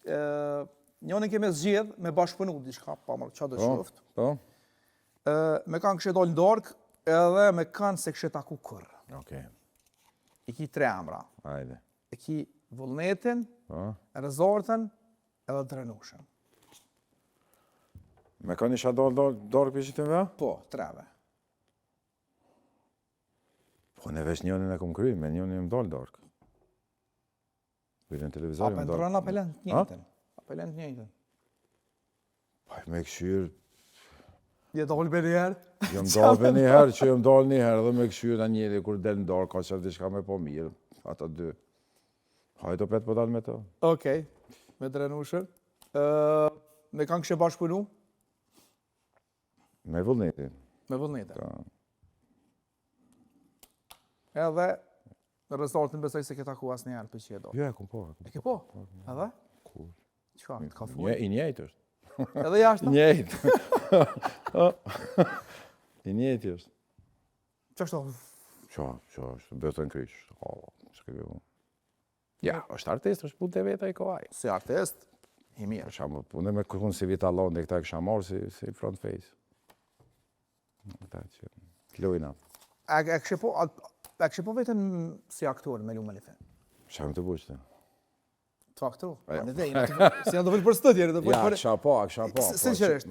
njënin kemi zgjedh me bashkëpunu diçka, pa më çfarë do shoft. Po. Me kanë kështë dalë në darkë, edhe me kanë se kështë taku kur. Okej. I ki 3 emra. Hajde. I ki Vullnetin, Po. Rezortën, edhe Drenushën. Me kanë isha dorë për që të me? Po, 3-ve. Po në veç njënin e kom kry, me njënin më dalë dorë. Vite në televizorin më dalë. Apendron apelent të njëjtën. Apelent të njëjtën. Pa me këshyrë, Je dalë për njerë? jëmë dalë për njëherë, që jëmë dalë njëherë, dhe me këshyrë a njëri, kur del në dorë, ka që diçka me po mirë, ata 2. Hajto petë po dalë me to. Okej, me Drenushën. Me kanë kështë bashkëpunu? Me Vullnetin. Me Vullnetin. Ta. Edhe në Rezortën besoj se ke taku asë njerë për që je dalë. Jo, e kom po. E ke po? Edhe? Kur. Qka, të ka fuaj? I njejtë është. Edhe jashtë? Njejtë. I njejtë është. Që është Qa, bëtë në krysh. Ja, është artist, është punë të veta i kohaj. si artist, i mirë. Për shamë, punë me kërkun si Vitalon, dhe këta e kësha marë si front face. Këta që lojna. E kështë po vetëm si aktor me lume në film? Shamë të buqë të. Të aktor? Në dhe, si në do vëllë për stëdjerë, do vëllë Ja, për... kësha po. Sinqerisht,